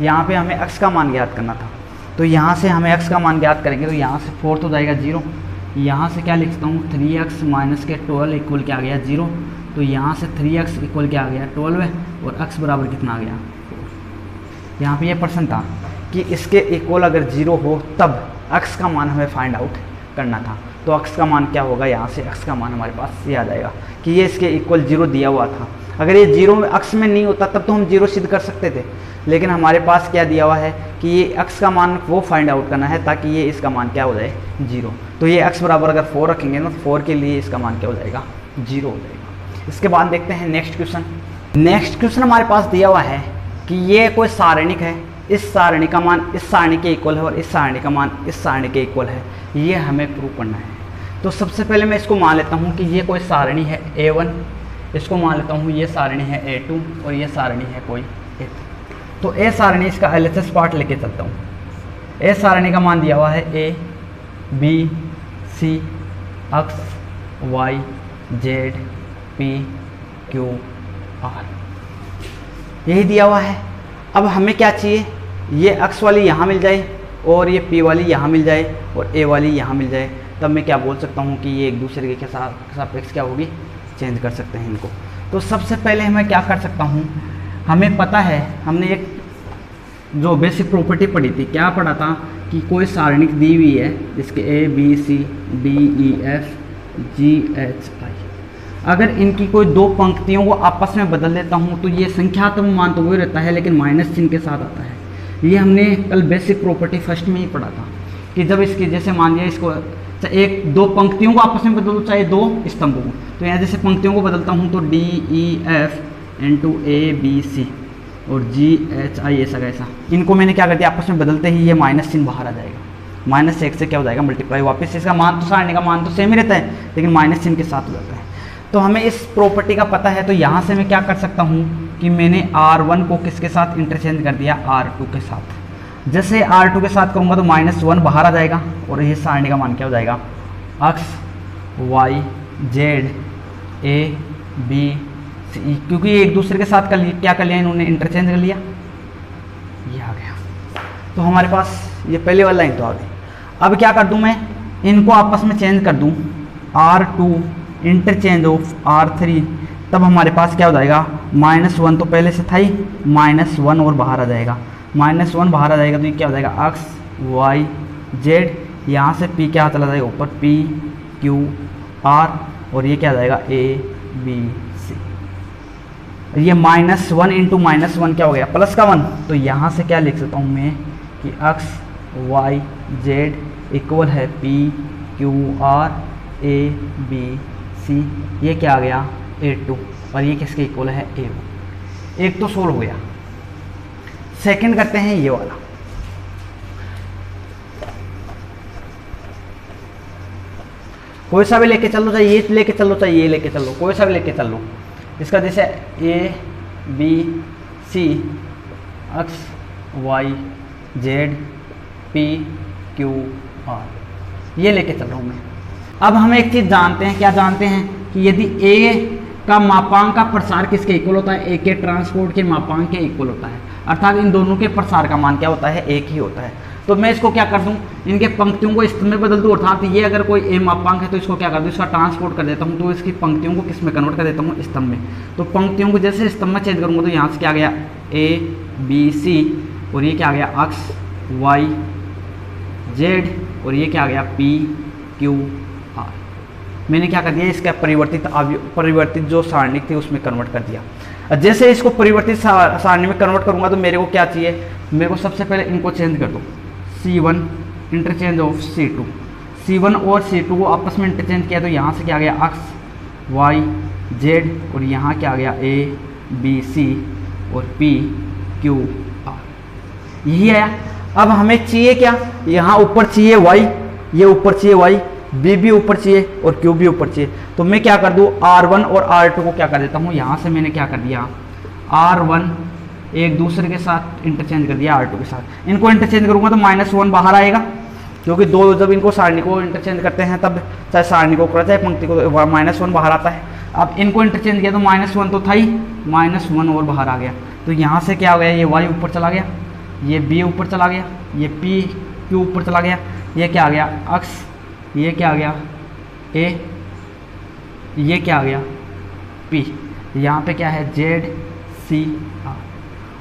यहाँ पे हमें x का मान ज्ञात करना था तो यहाँ से हमें x का मान ज्ञात करेंगे, तो यहाँ से 4 तो जाएगा 0, यहाँ से क्या लिख सकता हूँ 3x माइनस के 12 इक्वल क्या आ गया 0, तो यहाँ से 3x इक्वल क्या आ गया 12 है, और x बराबर कितना आ गया 4। यहाँ पे ये प्रश्न था कि इसके इक्वल अगर 0 हो तब x का मान हमें फाइंड आउट करना था, तो x का मान क्या होगा, यहाँ से x का मान हमारे पास ये आ जाएगा कि ये इसके इक्वल 0 दिया हुआ था। अगर ये 0 में x में नहीं होता तब तो हम 0 सिद्ध कर सकते थे, लेकिन हमारे पास क्या दिया हुआ है कि ये x का मान वो फाइंड आउट करना है ताकि ये इसका मान क्या हो जाए 0। तो ये x बराबर अगर 4 रखेंगे ना, 4 के लिए इसका मान क्या हो जाएगा 0 हो जाएगा। इसके बाद देखते हैं नेक्स्ट क्वेश्चन। नेक्स्ट क्वेश्चन हमारे पास दिया हुआ है कि ये कोई सारणिक है, इस सारणी का मान इस सारणी के इक्वल है और इस सारणी का मान इस सारणी के इक्वल है, ये हमें प्रूव करना है। तो सबसे पहले मैं इसको मान लेता हूँ कि ये कोई सारणी है A1, इसको मान लेता हूँ ये सारणी है A2 और ये सारणी है कोई A3। तो A सारणी इसका LHS पार्ट लेके चलता हूँ। A सारणी का मान दिया हुआ है A B C X Y Z P Q R, यही दिया हुआ है। अब हमें क्या चाहिए, ये X वाली यहाँ मिल जाए और ये P वाली यहाँ मिल जाए और A वाली यहाँ मिल जाए, तब मैं क्या बोल सकता हूँ कि ये एक दूसरे के सापेक्ष क्या होगी, चेंज कर सकते हैं इनको। तो सबसे पहले मैं क्या कर सकता हूँ, हमें पता है हमने एक जो बेसिक प्रॉपर्टी पढ़ी थी, क्या पढ़ा था कि कोई सारणिक दी हुई है जिसके A B C D E F G H I, अगर इनकी कोई दो पंक्तियों को आपस में बदल देता हूँ तो ये संख्यात्मक मान तो वही रहता है लेकिन माइनस चिन्ह के साथ आता है। ये हमने कल बेसिक प्रॉपर्टी फर्स्ट में ही पढ़ा था कि जब इसकी जैसे मान लिया इसको एक दो पंक्तियों को आपस में बदल दो चाहे दो स्तंभों को, तो यहाँ जैसे पंक्तियों को बदलता हूँ तो D E F into A B C और G H I ऐसा कैसा, इनको मैंने क्या कर दिया आपस में बदलते ही ये माइनस चिन्ह बाहर आ जाएगा, माइनस से एक से क्या हो जाएगा मल्टीप्लाई, वापस इसका मान तो सारणी का मान तो सेम ही रहता है लेकिन माइनस चिन्ह के साथ हो जाता है। तो हमें इस प्रॉपर्टी का पता है, तो यहाँ से मैं क्या कर सकता हूँ कि मैंने R1 को किसके साथ इंटरचेंज कर दिया, R2 के साथ। जैसे R2 के साथ करूँगा तो -1 बाहर आ जाएगा और ये सारणी का मान क्या हो जाएगा X Y Z A B C, क्योंकि एक दूसरे के साथ क्या कर लिया इन्होंने, इंटरचेंज कर लिया, ये आ गया। तो हमारे पास ये पहले वाला लाइन तो आ गई। अब क्या कर दूँ मैं, इनको आपस में चेंज कर दूँ, R2 इंटरचेंज ऑफ R3, तब हमारे पास क्या हो जाएगा -1 तो पहले से था ही, -1 और बाहर आ जाएगा, -1 बाहर आ जाएगा तो ये क्या हो जाएगा X Y Z, यहाँ से P क्या चला जाएगा ऊपर P Q R और ये क्या आ जाएगा A B C। ये -1 इंटू -1 क्या हो गया प्लस का 1, तो यहाँ से क्या लिख सकता हूँ मैं कि X Y Z इक्वल है P Q R A B C, ये क्या आ गया A2 और ये किसके इक्वल है A1। एक तो सोल्व हो गया। सेकंड करते हैं ये वाला, कोई सा भी लेके चलो, चाहे ये लेके चलो चाहे ये लेके चलो, कोई सा भी लेके चलो। इसका जैसे A B C X Y Z P Q R, ये लेके चल रहा हूँ मैं। अब हम एक चीज़ जानते हैं, क्या जानते हैं कि यदि A का मापांक का प्रसार किसके इक्वल होता है, A के ट्रांसपोर्ट के मापांक के इक्वल होता है, अर्थात इन दोनों के प्रसार का मान क्या होता है एक ही होता है। तो मैं इसको क्या कर दूं, इनके पंक्तियों को स्तंभ में बदल दूं, अर्थात ये अगर कोई A मापांक है तो इसको क्या कर दूं, इसका ट्रांसपोर्ट कर देता हूं, तो इसकी पंक्तियों को किस में कन्वर्ट कर देता हूं स्तंभ में। तो पंक्तियों को जैसे स्तंभ में चेंज करूंगा तो यहाँ से क्या आ गया A B C और ये क्या आ गया X Y Z और ये क्या आ गया P Q R। मैंने क्या कर दिया, इसका परिवर्तित जो सारणी थी उसमें कन्वर्ट कर दिया। जैसे इसको परिवर्तित सारणी में कन्वर्ट करूंगा तो मेरे को क्या चाहिए, मेरे को सबसे पहले इनको चेंज कर दो, C1 interchange of C2, C1 और C2 को आपस में इंटरचेंज किया तो यहाँ से क्या आ गया X Y Z और यहाँ क्या आ गया A B C और P Q R, यही आया। अब हमें चाहिए क्या, यहाँ ऊपर चाहिए Y, ये ऊपर चाहिए Y, B भी ऊपर चाहिए और Q भी ऊपर चाहिए। तो मैं क्या कर दूँ R1 और R2 को क्या कर देता हूँ, यहाँ से मैंने क्या कर दिया R1 एक दूसरे के साथ इंटरचेंज कर दिया R2 के साथ। इनको इंटरचेंज करूँगा तो -1 बाहर आएगा, क्योंकि दो जब इनको सारणी को इंटरचेंज करते हैं तब चाहे सारणी को करो चाहे पंक्ति को -1 बाहर आता है। अब इनको इंटरचेंज किया तो -1 तो था ही, -1 और बाहर आ गया। तो यहाँ से क्या हो गया, ये Y ऊपर चला गया, ये B ऊपर चला गया, ये P क्यू ऊपर चला गया, ये क्या आ गया अक्स, ये क्या आ गया ए, ये क्या आ गया पी, यहाँ पे क्या है जेड सी आर,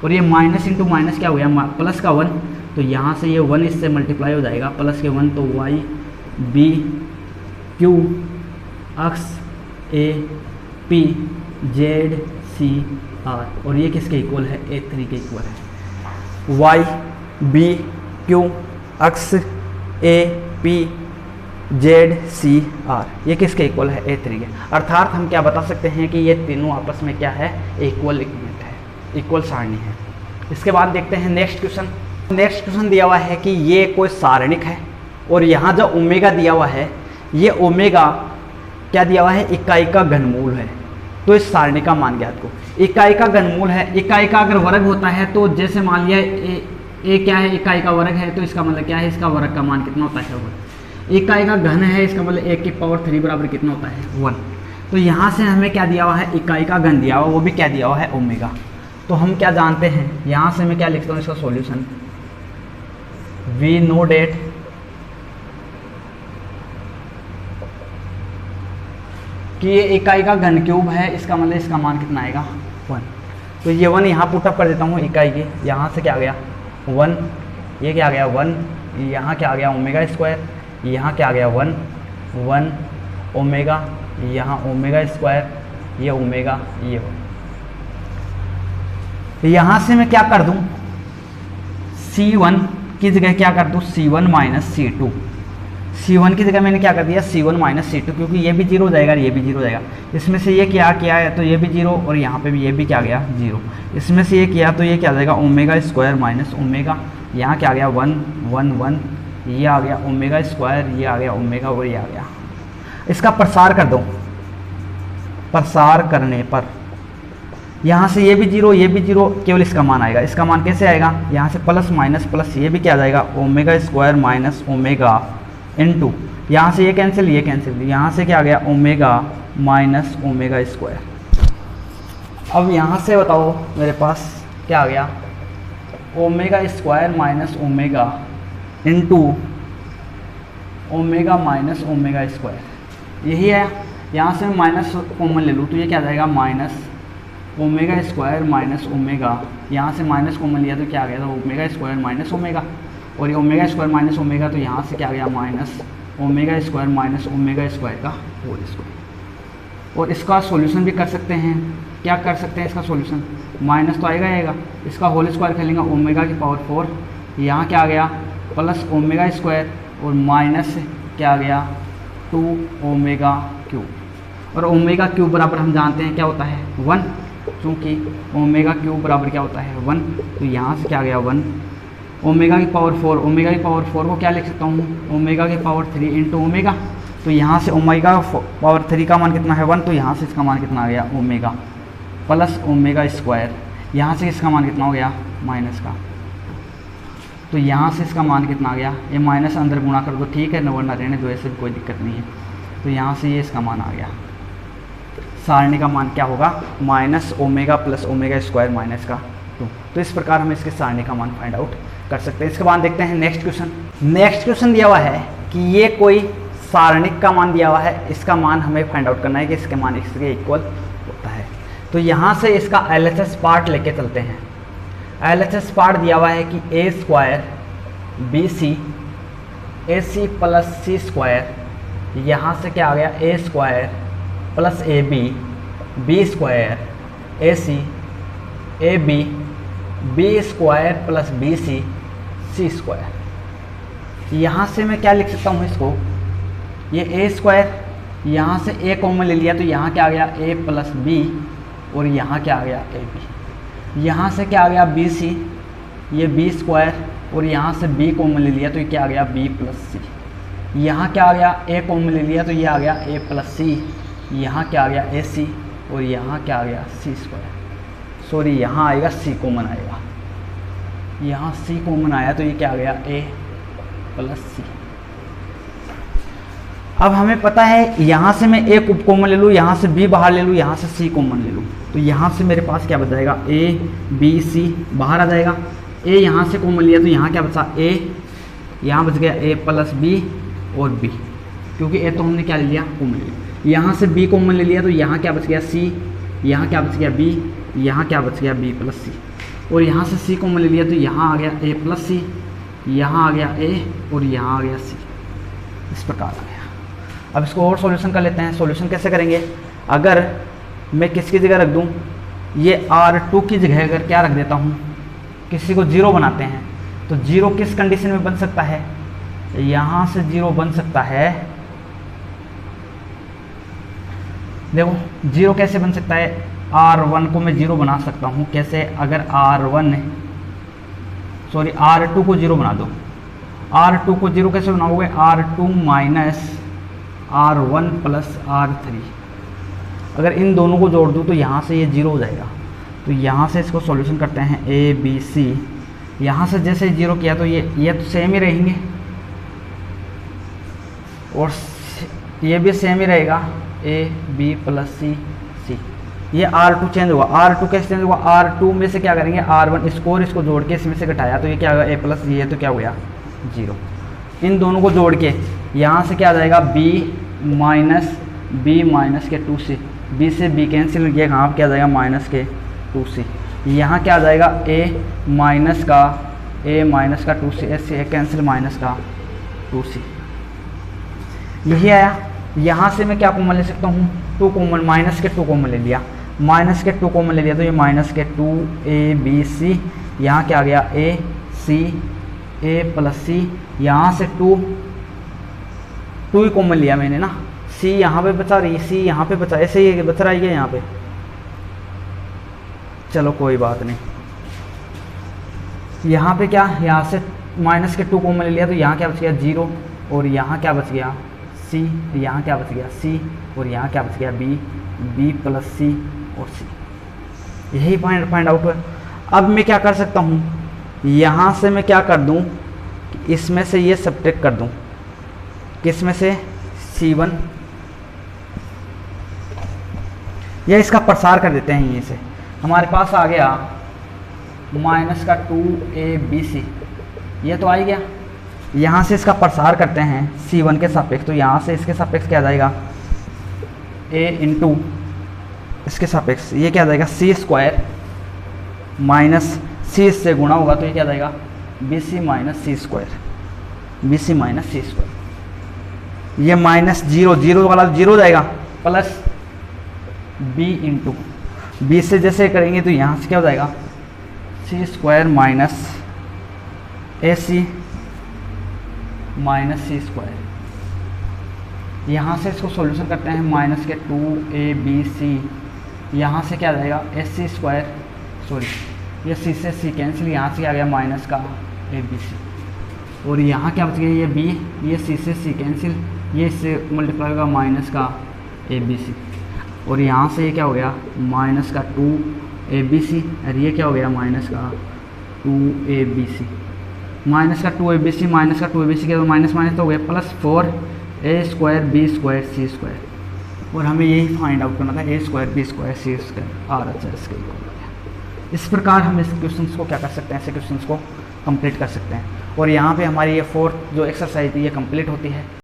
और ये माइनस इंटू माइनस क्या हो गया प्लस का 1, तो यहाँ से ये 1 इससे मल्टीप्लाई हो जाएगा प्लस के 1, तो Y B Q X A P Z C R, और ये किसके इक्वल है A3 के इक्वल है। Y B Q X A P Z C R, ये किसके इक्वल है A3 के। अर्थात हम क्या बता सकते हैं कि ये तीनों आपस में क्या है इक्वल इक्विवेलेंट है, इक्वल सारणी है। इसके बाद देखते हैं नेक्स्ट क्वेश्चन। नेक्स्ट क्वेश्चन दिया हुआ है कि ये कोई सारणिक है और यहाँ जो ओमेगा दिया हुआ है, ये ओमेगा क्या दिया हुआ है इकाई का घनमूल है, तो इस सारणी का मान ज्ञात को। इकाई का घनमूल है, इकाई का अगर वर्ग होता है तो जैसे मान लिया ए क्या है इकाई का वर्ग है, तो इसका मतलब क्या है इसका वर्ग का मान कितना होता है 1। इकाई का घन है, इसका मतलब 1 की पावर 3 बराबर कितना होता है 1। तो यहाँ से हमें क्या दिया हुआ है इकाई का घन दिया हुआ, वो भी क्या दिया हुआ है ओमेगा। तो हम क्या जानते हैं, यहाँ से मैं क्या लिखता हूँ इसका सॉल्यूशन, वी नो डेट कि ये इकाई का घन क्यूब है, इसका मतलब इसका मान कितना आएगा 1। तो ये 1 यहाँ पुटअप कर देता हूँ इकाई के, यहाँ से क्या आ गया 1, ये क्या आ गया 1, यहाँ क्या आ गया ओमेगा स्क्वायर, यहाँ क्या आ गया 1 1 ओमेगा, यहाँ ओमेगा स्क्वायर, ये ओमेगा ये 1। यहाँ से मैं क्या कर दूँ C1 की जगह क्या कर दूँ C1 माइनस C2, C1 की जगह मैंने क्या कर दिया C1 माइनस C2, क्योंकि ये भी 0 हो जाएगा ये भी 0 हो जाएगा। इसमें से ये क्या है तो ये भी 0 और यहाँ पे भी ये भी क्या गया 0। इसमें से ये किया तो ये क्या आ जाएगा ओमेगा स्क्वायर माइनस ओमेगा, यहाँ क्या आ गया 1 1 1, ये आ गया ओमेगा स्क्वायर, ये आ गया ओमेगा और ये आ गया। इसका प्रसार कर दो, प्रसार करने पर यहाँ से ये भी 0 ये भी 0, केवल इसका मान आएगा। इसका मान कैसे आएगा, यहाँ से प्लस माइनस प्लस, ये भी क्या आ जाएगा omega square minus omega into, यहाँ से ये कैंसिल ये कैंसिल, यहाँ से क्या आ गया ओमेगा माइनस ओमेगा स्क्वायर। अब यहाँ से बताओ मेरे पास क्या आ गया omega square minus omega into omega minus omega square, यही है। यहाँ से मैं माइनस कॉमन ले लूँ तो ये क्या आ जाएगा minus omega square minus omega, यहाँ से माइनस कॉमन लिया तो क्या आ गया था ओमेगा स्क्वायर माइनस ओमेगा, और ये ओमेगा स्क्वायर माइनस ओमेगा, तो यहाँ से क्या आ गया minus omega square minus omega square का होल स्क्वायर। और इसका सॉल्यूशन भी कर सकते हैं, क्या कर सकते हैं इसका सॉल्यूशन, माइनस तो आएगा, इसका होल स्क्वायर कर लेंगे ओमेगा की पावर 4, यहाँ क्या आ गया प्लस ओमेगा स्क्वायर और माइनस क्या आ गया 2 ओमेगा क्यूब, और ओमेगा क्यूब बराबर हम जानते हैं क्या होता है 1, क्योंकि ओमेगा क्यूब बराबर क्या होता है 1, तो यहाँ से क्या आ गया 1 ओमेगा की पावर 4, ओमेगा की पावर 4 को क्या लिख सकता हूँ ओमेगा की पावर 3 इंटू ओमेगा, तो यहाँ से ओमेगा पावर 3 का मान कितना है 1, तो यहाँ से इसका मान कितना आ गया ओमेगा प्लस ओमेगा स्क्वायर, यहाँ से इसका मान कितना हो गया माइनस का, तो यहाँ से इसका मान कितना आ गया, ये माइनस अंदर गुणा कर दो ठीक है, वरना रहने दो, ऐसे भी कोई दिक्कत नहीं है। तो यहाँ से ये इसका मान आ गया, सारणी का मान क्या होगा minus omega plus omega square minus का 2। तो इस प्रकार हम इसके सारणी का मान फाइंड आउट कर सकते हैं। इसके बाद देखते हैं नेक्स्ट क्वेश्चन। नेक्स्ट क्वेश्चन दिया हुआ है कि ये कोई सारणिक का मान दिया हुआ है, इसका मान हमें फाइंड आउट करना है कि इसके मान इसके इक्वल होता है। तो यहाँ से इसका LHS पार्ट लेके चलते हैं। LHS पार्ट दिया हुआ है कि A square BC AC plus C square, यहाँ से क्या आ गया A square plus AB B square AC AB B square plus BC C square. यहाँ से मैं क्या लिख सकता हूँ इसको, ये ए स्क्वायर, यहाँ से ए कॉमन ले लिया तो यहाँ क्या आ गया ए प्लस बी, और यहाँ क्या आ गया ए बी, यहाँ से क्या आ गया बी सी, ये बी स्क्वायर, और यहाँ से बी कॉमन ले लिया तो ये क्या आ गया बी प्लस सी, यहाँ क्या आ गया ए कॉमन ले लिया तो ये आ गया ए प्लस सी, यहाँ क्या आ गया ए सी, और यहाँ क्या आ गया सी स्क्वायर, सॉरी यहाँ आएगा सी कॉमन आएगा, यहाँ सी कॉमन आया तो ये क्या आ गया ए प्लस सी। अब हमें पता है यहाँ से मैं ए कॉमन ले लूँ, यहाँ से बी बाहर ले लूँ, यहाँ से सी कॉमन ले लूँ, तो यहाँ से मेरे पास क्या बच जाएगा ए बी सी बाहर आ जाएगा। ए यहाँ से कॉमन लिया तो यहाँ क्या बचा ए यहाँ बच गया a प्लस बी और b, क्योंकि a तो हमने क्या ले लिया, कॉमन ले लिया। यहाँ से b कॉमन ले लिया तो यहाँ क्या बच गया c, यहाँ क्या बच गया b, यहाँ क्या बच गया b प्लस c, और यहाँ से c कॉमन ले लिया तो यहाँ आ गया a प्लस c, यहाँ आ गया a और यहाँ आ गया c, इस प्रकार आ गया। अब इसको और सॉल्यूशन कर लेते हैं। सॉल्यूशन कैसे करेंगे, अगर मैं किसकी जगह रख दूँ, ये R2 की जगह अगर क्या रख देता हूँ, किसी को 0 बनाते हैं, तो 0 किस कंडीशन में बन सकता है, यहाँ से 0 बन सकता है। देखो 0 कैसे बन सकता है, R1 को मैं 0 बना सकता हूँ कैसे, अगर R2 को 0 बना दो। R2 को 0 कैसे बनाओगे, R2 minus R1 plus R3, अगर इन दोनों को जोड़ दूँ तो यहाँ से ये 0 हो जाएगा। तो यहाँ से इसको सॉल्यूशन करते हैं A B C, यहाँ से जैसे 0 किया तो ये तो सेम ही रहेंगे और ये भी सेम ही रहेगा, A B plus C C। ये R2 चेंज होगा, R2 कैसे चेंज होगा, R2 में से क्या करेंगे, R1 इसको और इसको जोड़ के इसमें से घटाया तो ये क्या होगा, A प्लस ये तो क्या हो गया 0। इन दोनों को जोड़ के यहाँ से क्या आ जाएगा, B माइनस के 2C, B से B कैंसिल किया, यहाँ क्या आ जाएगा माइनस के 2C। यहाँ क्या आ जाएगा, A माइनस का 2C, ऐसे कैंसिल माइनस का 2C, यही आया। यहाँ से मैं क्या कॉमन ले सकता हूँ, 2 कॉमन, माइनस के 2 कॉमन ले लिया, माइनस के 2 कॉमन ले लिया तो ये माइनस के 2ABC, यहाँ क्या आ गया A प्लस C, यहाँ से 2 ही कॉमन लिया मैंने ना, C यहाँ पे बचा रही, C यहाँ पे बचा, ऐसे ही बच रहा है यहाँ पे, चलो कोई बात नहीं। यहाँ पे क्या, यहाँ से माइनस के 2 कॉमन ले लिया तो यहाँ क्या बच गया 0, और यहाँ क्या बच गया C, यहाँ क्या बच गया C, और यहाँ क्या बच गया B प्लस C और C, यही फाइंड आउट है। अब मैं क्या कर सकता हूँ, यहाँ से मैं क्या कर दूँ, इसमें से ये सब्ट्रैक्ट कर दूँ, किसमें से, C1, या इसका प्रसार कर देते हैं, ये से हमारे पास आ गया माइनस का 2ABC, ये तो आ ही गया। यहाँ से इसका प्रसार करते हैं C1 के सापेक्ष, तो यहाँ से इसके सापेक्ष क्या आ जाएगा, A इंटू इसके सापेक्ष ये क्या आ जाएगा C² माइनस C, इससे गुणा होगा तो ये क्या आ जाएगा BC माइनस C², ये माइनस 0 वाला 0 हो जाएगा, प्लस B इंटू B से जैसे करेंगे तो यहाँ से क्या हो जाएगा C² minus AC minus C²। यहाँ से इसको सॉल्यूशन करते हैं, माइनस के 2ABC, यहाँ से क्या आ जाएगा AC², ये C से C कैंसिल, यहाँ से क्या आ गया माइनस का ABC, और यहाँ क्या बच गया ये B, ये C से C कैंसिल, ये इससे मल्टीप्लाई होगा माइनस का ABC, और यहाँ से ये क्या हो गया माइनस का 2ABC, और ये क्या हो गया माइनस का 2ABC, माइनस का 2ABC के तो माइनस तो हो गया प्लस 4A² B² C², और हमें यही फाइंड आउट करना था A² B² C²। और अच्छा इसके इस प्रकार हम इस क्वेश्चंस को क्या कर सकते हैं, ऐसे क्वेश्चंस को कंप्लीट कर सकते हैं। और यहाँ पे हमारी ये 4th जो एक्सरसाइज थी ये कंप्लीट होती है।